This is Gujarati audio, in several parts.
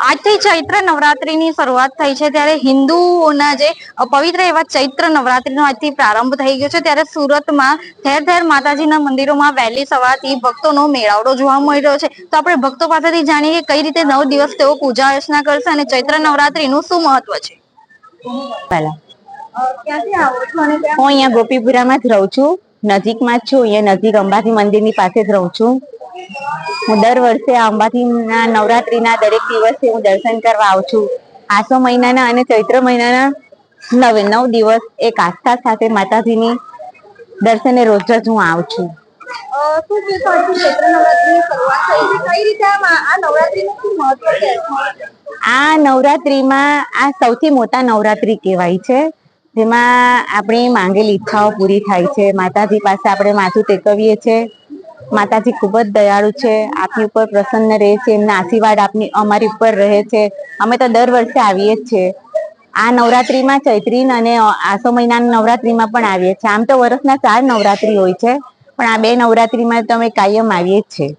આજથી ચૈત્ર નવરાત્રીની શરૂઆત થઈ છે ત્યારે હિન્દુઓના જે પવિત્ર એવા ચૈત્ર નવરાત્રીનો આજથી પ્રારંભ થઈ ગયો છે ત્યારે સુરતમાં ઠેર ઠેર માતાજીના મંદિરોમાં વહેલી સવારથી ભક્તોનો મેળાવડો જોવા મળી રહ્યો છે। તો આપણે ભક્તો પાસેથી જાણીએ કઈ રીતે 9 દિવસ તેઓ પૂજા અર્ચના કરશે અને ચૈત્ર નવરાત્રીનું શું મહત્વ છે। ક્યાંથી આવો છો અને હું અહીંયા ગોપીપુરામાં જ રહું છું, નજીકમાં જ છું। અહીંયા નજીક અંબાજી મંદિરની પાસે જ રહું છું। હું દર વર્ષે અંબાજીના નવરાત્રીના દરેક દિવસે હું દર્શન કરવા આવું છું। આસો મહિનાના અને ચૈત્ર મહિનાના 9 દિવસ એક આસ્થા સાથે માતાજીની દર્શને રોજ જ હું આવું છું। શું ચૈત્ર નવરાત્રીની શરૂઆત થઈ છે, કઈ રીતે આ નવરાત્રીનું શું મહત્વ છે? આ નવરાત્રીમાં આ સૌથી મોટા નવરાત્રી કહેવાય છે, જેમાં આપણી માંગેલી ઈચ્છાઓ પૂરી થાય છે। માતાજી પાસે આપણે માથું ટેકવીએ છીએ। માતાજી ખૂબ જ દયાળુ છે, આપની ઉપર પ્રસન્ન રહે છે, એમના આશીર્વાદ અમારી ઉપર રહે છે। અમે તો દર વર્ષે આવીએ જ છીએ। આ નવરાત્રીમાં ચૈત્રી અને આસો મહિનાના નવરાત્રીમાં પણ આવીએ છીએ। આમ તો વર્ષના 4 નવરાત્રી હોય છે, પણ આ 2 નવરાત્રીમાં તો અમે કાયમ આવીએ જ છીએ।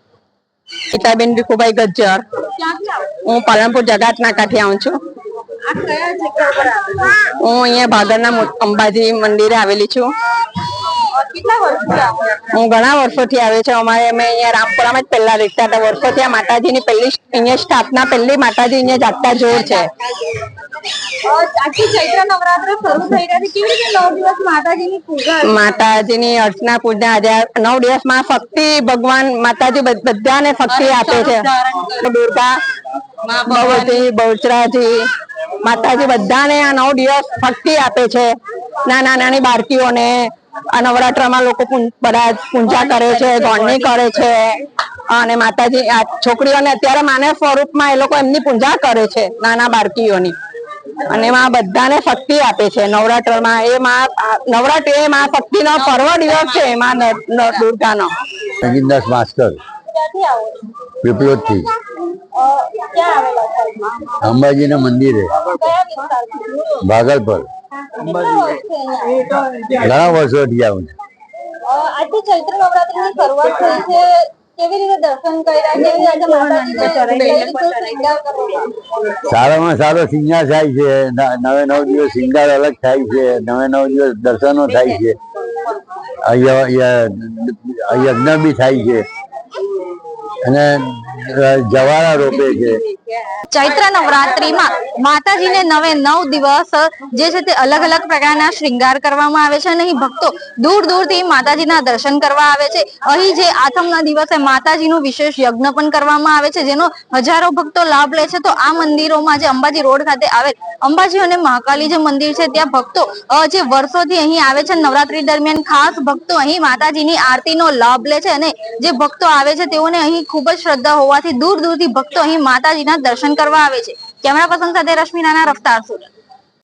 ગીતાબેન ભીખુભાઈ ગજ્જર, હું પાલનપુર જગાતના કાંઠે આવું છું। હું અહીંયા ભાગરના અંબાજી મંદિરે આવેલી છું। હું ઘણા વર્ષોથી આવે છે। અમે અહીંયા રામપુરામાં જ પહેલા રહેતા હતા। વર્ષોથી આ માતાજીની પહેલી અહીંયા સ્થાપના, પહેલી માતાજી અહીંયા જાગતા જોર છે। માતાજીની અર્ચના પૂજા આજે 9 દિવસમાં શક્તિ ભગવાન માતાજી બધાને શક્તિ આપે છે। દુર્ગા, ભગવતી, બહુચરાજી માતાજી બધાને આ 9 દિવસ શક્તિ આપે છે। નાના નાની બાળકીઓને આ નવરાત્રમાં લોકો બધા પૂજા કરે છે, ગોળણી કરે છે અને માતાજી આ છોકરીઓને અત્યારે માનવ સ્વરૂપમાં એ લોકો એમની પૂજા કરે છે, નાના બાળકીઓની, અને એમાં બધાને શક્તિ આપે છે। નવરાત્રમાં નવરાત્રી એ માં શક્તિનો પર્વ દિવસ છે। એમાં દુર્ગાનો સંગીતદાસ માસ્ટર પીપલોદથી અંબાજીના મંદિરે ભાગલપુર ઘણા વર્ષોથી આવું છું। આજથી ચૈત્ર નવરાત્રીની શરૂઆત થઈ છે, કેવી રીતે દર્શન કર્યા, કેવી રીતે સારામાં સારો શિંગાર થાય છે। 9 દિવસ શિંગાર અલગ થાય છે, 9 દિવસ દર્શનો થાય છે, યજ્ઞ બી થાય છે અને જવારા રોપે છે। ચૈત્ર નવરાત્રીમાં માતાજીને 9 દિવસ જે છે તે અલગ અલગ પ્રકારના શ્રૃંગાર કરવામાં આવે છે અને અહીં ભક્તો દૂર દૂરથી માતાજીના દર્શન કરવા આવે છે। અહીં જે આઠમના દિવસે માતાજીનું વિશેષ યજ્ઞ પણ કરવામાં આવે છે, જેનો હજારો ભક્તો લાભ લે છે। તો આ મંદિરોમાં જે અંબાજી રોડ ખાતે આવેલ અંબાજી અને મહાકાલી જે મંદિર છે, ત્યાં ભક્તો જે વર્ષોથી અહીં આવે છે, નવરાત્રી દરમિયાન ખાસ ભક્તો અહીં માતાજીની આરતીનો લાભ લે છે અને જે ભક્તો આવે છે તેઓને અહીં ખૂબ જ શ્રદ્ધા હોવાથી દૂર દૂરથી ભક્તો અહીં માતાજીના દર્શન કરવા આવે છે। કેમેરા પર્સન સાથે રશ્મિ રાણા, રફતાર સુરત।